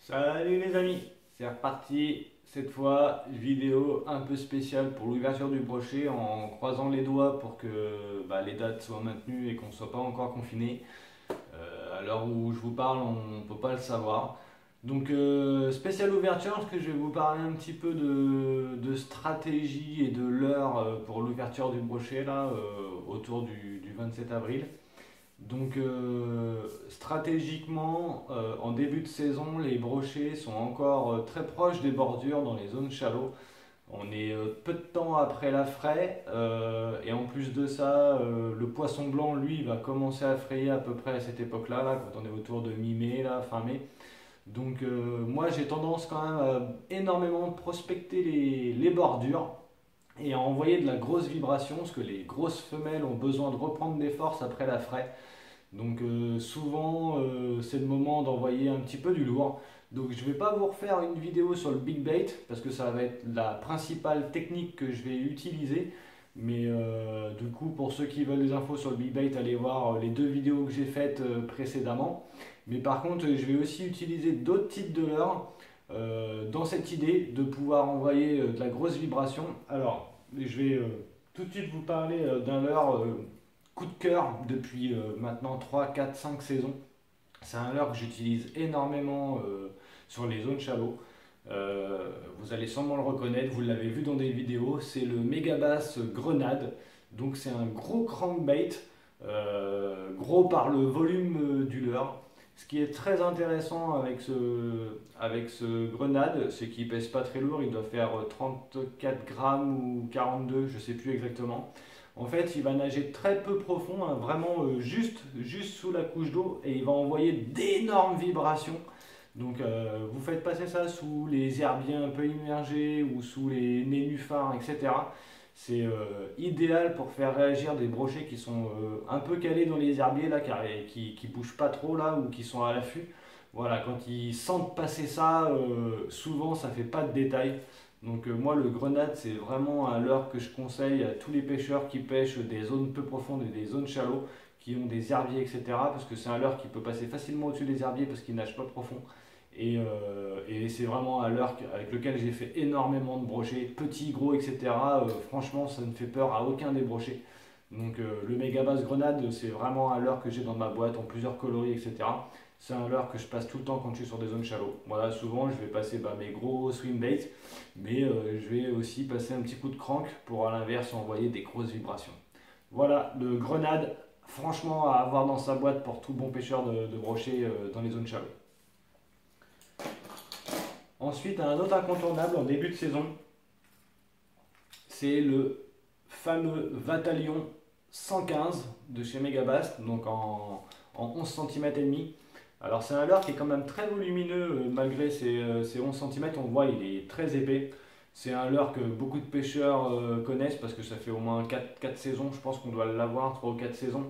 Salut les amis, c'est reparti. Cette fois, vidéo un peu spéciale pour l'ouverture du brochet en croisant les doigts pour que les dates soient maintenues et qu'on ne soit pas encore confiné. À l'heure où je vous parle, on ne peut pas le savoir. Donc, spéciale ouverture, parce que je vais vous parler un petit peu de stratégie et de l'heure pour l'ouverture du brochet là, autour du 27 avril. Donc stratégiquement, en début de saison, les brochets sont encore très proches des bordures dans les zones shallow. On est peu de temps après la fraie et en plus de ça, le poisson blanc, lui, va commencer à frayer à peu près à cette époque-là, là, quand on est autour de mi-mai, là, fin mai. Donc moi, j'ai tendance quand même à énormément prospecter les bordures et à envoyer de la grosse vibration, parce que les grosses femelles ont besoin de reprendre des forces après la fraie. Donc souvent c'est le moment d'envoyer un petit peu du lourd. Donc je ne vais pas vous refaire une vidéo sur le big bait parce que ça va être la principale technique que je vais utiliser. Mais du coup pour ceux qui veulent des infos sur le big bait, allez voir les deux vidéos que j'ai faites précédemment. Mais par contre je vais aussi utiliser d'autres types de leurres dans cette idée de pouvoir envoyer de la grosse vibration. Alors je vais tout de suite vous parler d'un leurre coup de cœur depuis maintenant 3, 4, 5 saisons. C'est un leurre que j'utilise énormément sur les zones shallow. Vous allez sûrement le reconnaître, vous l'avez vu dans des vidéos, c'est le Megabass Grenade. Donc c'est un gros crankbait, gros par le volume du leurre. Ce qui est très intéressant avec ce grenade, c'est qu'il pèse pas très lourd, il doit faire 34 grammes ou 42, je sais plus exactement. En fait, il va nager très peu profond, hein, vraiment juste sous la couche d'eau, et il va envoyer d'énormes vibrations. Donc, vous faites passer ça sous les herbiers un peu immergés ou sous les nénuphars, etc. C'est idéal pour faire réagir des brochets qui sont un peu calés dans les herbiers là, qui bougent pas trop là ou qui sont à l'affût. Voilà, quand ils sentent passer ça, souvent ça fait pas de détail. Donc moi le grenade c'est vraiment un leurre que je conseille à tous les pêcheurs qui pêchent des zones peu profondes et des zones shallow, qui ont des herbiers, etc. Parce que c'est un leurre qui peut passer facilement au-dessus des herbiers parce qu'il nage pas profond. Et c'est vraiment un leurre avec lequel j'ai fait énormément de brochets, petits, gros, etc. Franchement, ça ne fait peur à aucun des brochets. Donc le Megabass Grenade, c'est vraiment un leurre que j'ai dans ma boîte en plusieurs coloris, etc. C'est un leurre que je passe tout le temps quand je suis sur des zones shallow. Voilà, souvent je vais passer mes gros swim baits, mais je vais aussi passer un petit coup de crank pour à l'inverse envoyer des grosses vibrations. Voilà, le Grenade, franchement à avoir dans sa boîte pour tout bon pêcheur de brochets dans les zones shallow. Ensuite, un autre incontournable en début de saison, c'est le fameux Vatalion 115 de chez Megabass, donc en 11 cm et demi. Alors c'est un leurre qui est quand même très volumineux malgré ses 11 cm, on voit il est très épais. C'est un leurre que beaucoup de pêcheurs connaissent parce que ça fait au moins 4 saisons, je pense qu'on doit l'avoir, 3 ou 4 saisons.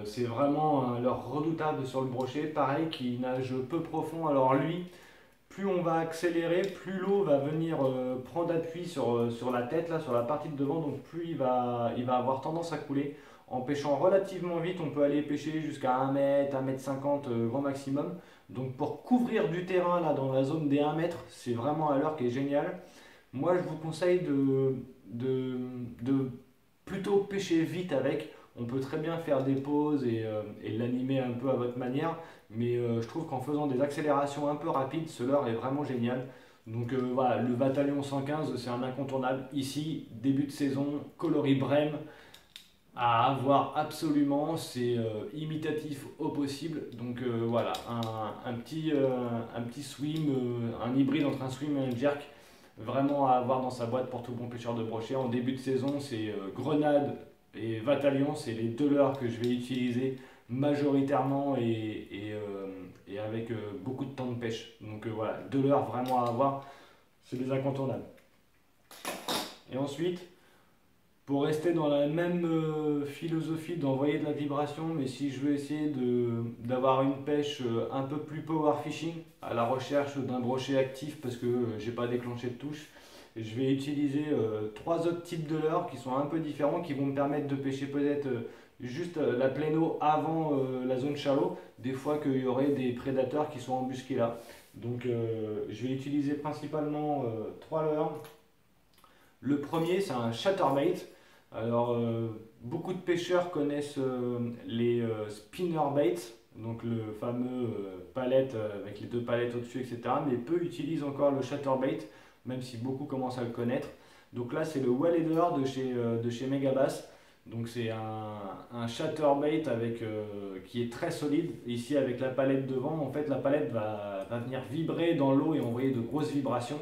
C'est vraiment un leurre redoutable sur le brochet, pareil qui nage peu profond. Alors lui, plus on va accélérer, plus l'eau va venir prendre appui sur la tête, là, sur la partie de devant, donc plus il va avoir tendance à couler. En pêchant relativement vite, on peut aller pêcher jusqu'à 1 mètre, 1 mètre 50 grand maximum. Donc pour couvrir du terrain là dans la zone des 1 mètre, c'est vraiment un leurre qui est génial. Moi je vous conseille de, de plutôt pêcher vite avec. On peut très bien faire des pauses et l'animer un peu à votre manière, mais je trouve qu'en faisant des accélérations un peu rapides, ce leurre est vraiment génial. Donc voilà, le Bataillon 115, c'est un incontournable. Ici, début de saison, coloris Brême, à avoir absolument, c'est imitatif au possible. Donc voilà, un petit swim, un hybride entre un swim et un jerk, vraiment à avoir dans sa boîte pour tout bon pêcheur de brochet. En début de saison, c'est Grenade et Vatalion, c'est les deux leurres que je vais utiliser majoritairement et avec beaucoup de temps de pêche. Donc voilà, deux leurres vraiment à avoir, c'est des incontournables. Et ensuite, pour rester dans la même philosophie d'envoyer de la vibration, mais si je veux essayer d'avoir une pêche un peu plus power fishing, à la recherche d'un brochet actif parce que j'ai pas déclenché de touche, je vais utiliser trois autres types de leurres qui sont un peu différents, qui vont me permettre de pêcher peut-être juste la pléno avant la zone shallow, des fois qu'il y aurait des prédateurs qui sont embusqués là. Donc je vais utiliser principalement trois leurres. Le premier, c'est un chatterbait. Alors, beaucoup de pêcheurs connaissent les spinnerbaits, donc le fameux palette avec les deux palettes au-dessus, etc. Mais peu utilisent encore le chatterbait, même si beaucoup commencent à le connaître. Donc là, c'est le Wellheader de chez Megabass. Donc c'est un chatterbait qui est très solide. Ici, avec la palette devant, en fait, la palette va venir vibrer dans l'eau et envoyer de grosses vibrations.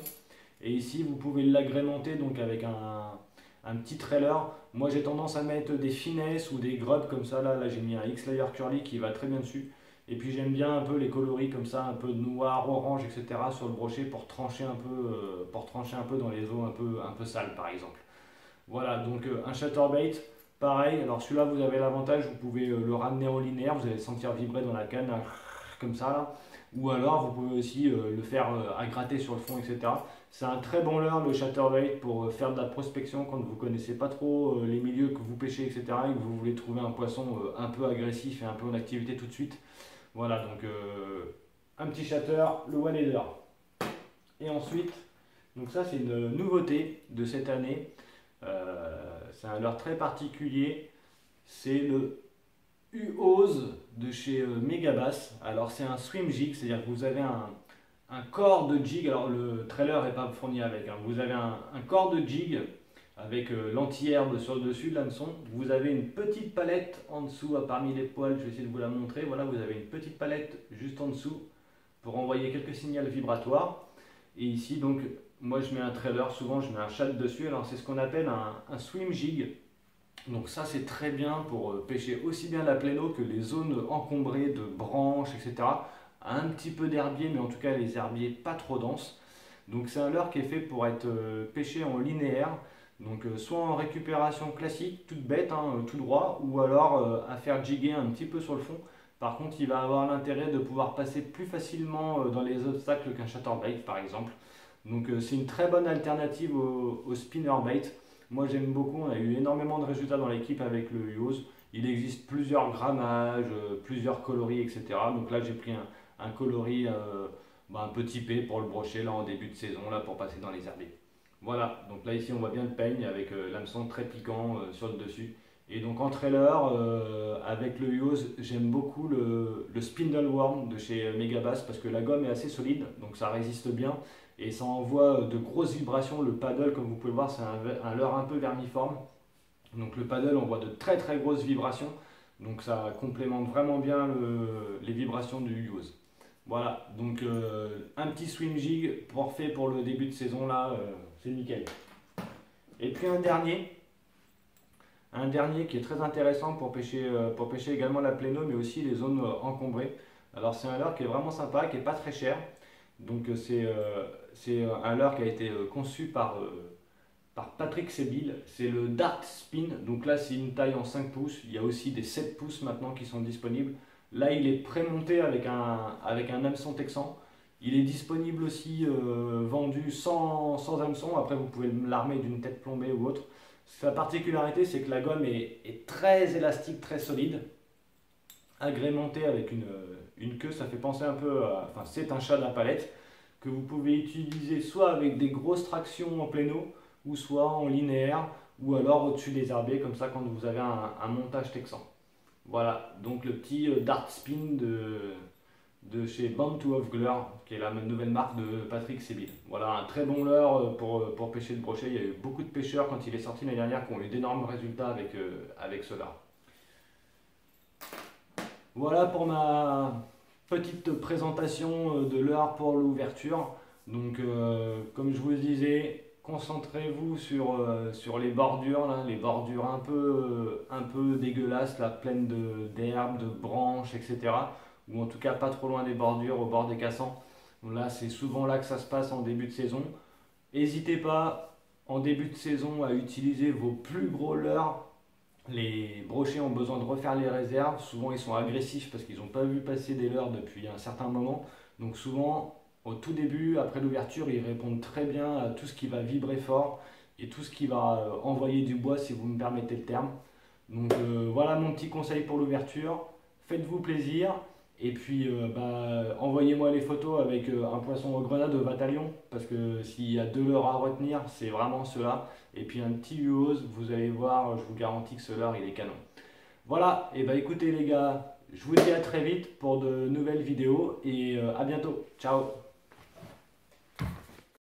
Et ici, vous pouvez l'agrémenter donc avec un petit trailer. Moi, j'ai tendance à mettre des finesses ou des grubs comme ça. Là j'ai mis un X-Layer Curly qui va très bien dessus. Et puis j'aime bien un peu les coloris comme ça, un peu de noir, orange, etc. sur le brochet pour trancher un peu dans les eaux un peu sales par exemple. Voilà, donc un chatterbait, pareil. Alors celui-là, vous avez l'avantage, vous pouvez le ramener en linéaire, vous allez le sentir vibrer dans la canne, comme ça là. Ou alors, vous pouvez aussi le faire à gratter sur le fond, etc. C'est un très bon leurre, le chatterbait, pour faire de la prospection quand vous ne connaissez pas trop les milieux que vous pêchez, etc. Et que vous voulez trouver un poisson un peu agressif et un peu en activité tout de suite. Voilà, donc un petit chatter, le one header. Et ensuite, donc ça c'est une nouveauté de cette année. C'est un leurre très particulier. C'est le Uose de chez Megabass. Alors c'est un swim jig, c'est-à-dire que vous avez un corps de jig. Alors le trailer n'est pas fourni avec. Hein. Vous avez un corps de jig avec l'anti-herbe sur le dessus de l'hameçon. Vous avez une petite palette en dessous, parmi les poils. Je vais essayer de vous la montrer. Voilà, vous avez une petite palette juste en dessous pour envoyer quelques signaux vibratoires. Et ici donc, moi je mets un trailer. Souvent je mets un chat dessus. Alors c'est ce qu'on appelle un swim jig. Donc ça c'est très bien pour pêcher aussi bien la pléno que les zones encombrées de branches, etc. Un petit peu d'herbier, mais en tout cas les herbiers pas trop denses. Donc c'est un leurre qui est fait pour être pêché en linéaire, donc soit en récupération classique, toute bête, hein, tout droit, ou alors à faire jigger un petit peu sur le fond. Par contre, il va avoir l'intérêt de pouvoir passer plus facilement dans les obstacles qu'un chatterbait par exemple. Donc c'est une très bonne alternative au spinnerbait. Moi j'aime beaucoup, on a eu énormément de résultats dans l'équipe avec le Uose. Il existe plusieurs grammages, plusieurs coloris, etc. Donc là j'ai pris un coloris un peu typé pour le brochet là en début de saison là pour passer dans les herbiers. Voilà, donc là ici on voit bien le peigne avec l'hameçon très piquant sur le dessus. Et donc en trailer, avec le Uose, j'aime beaucoup le Spindle Worm de chez Megabass parce que la gomme est assez solide, donc ça résiste bien et ça envoie de grosses vibrations. Le paddle, comme vous pouvez le voir, c'est un leurre un peu vermiforme. Donc le paddle envoie de très très grosses vibrations, donc ça complémente vraiment bien les vibrations du Uose. Voilà, donc un petit swim jig parfait pour le début de saison là, c'est nickel. Et puis un dernier qui est très intéressant pour pêcher également la pléno, mais aussi les zones encombrées. Alors c'est un leurre qui est vraiment sympa, qui est pas très cher. Donc c'est un leurre qui a été conçu par Patrick Sébil. C'est le Dart Spin. Donc là c'est une taille en 5 pouces. Il y a aussi des 7 pouces maintenant qui sont disponibles. Là il est pré-monté avec un hameçon texan. Il est disponible aussi vendu sans hameçon. Après vous pouvez l'armer d'une tête plombée ou autre. Sa particularité, c'est que la gomme est très élastique, très solide, agrémentée avec une queue. Ça fait penser un peu à. Enfin, c'est un chat de la palette que vous pouvez utiliser soit avec des grosses tractions en pléno, ou soit en linéaire, ou alors au-dessus des herbiers, comme ça quand vous avez un montage texan. Voilà, donc le petit Dart Spin de chez Bound to Offgleur, qui est la nouvelle marque de Patrick Sébil. Voilà, un très bon leurre pour pêcher le brochet. Il y a eu beaucoup de pêcheurs quand il est sorti l'année dernière qui ont eu d'énormes résultats avec ce leurre. Voilà pour ma petite présentation de leurre pour l'ouverture. Donc, comme je vous le disais, concentrez-vous sur les bordures, là, les bordures un peu dégueulasses, là, pleines d'herbes, de branches, etc. Ou en tout cas pas trop loin des bordures, au bord des cassants. Là, c'est souvent là que ça se passe en début de saison. N'hésitez pas en début de saison à utiliser vos plus gros leurres. Les brochets ont besoin de refaire les réserves. Souvent, ils sont agressifs parce qu'ils n'ont pas vu passer des leurres depuis un certain moment. Donc souvent, au tout début, après l'ouverture, ils répondent très bien à tout ce qui va vibrer fort et tout ce qui va envoyer du bois, si vous me permettez le terme. Donc voilà mon petit conseil pour l'ouverture. Faites-vous plaisir. Et puis envoyez-moi les photos avec un poisson aux grenades de bataillon. Parce que s'il y a deux leurres à retenir, c'est vraiment ceux-là. Et puis un petit huose, vous allez voir, je vous garantis que ce leurre il est canon. Voilà, et bah écoutez les gars, je vous dis à très vite pour de nouvelles vidéos et à bientôt. Ciao!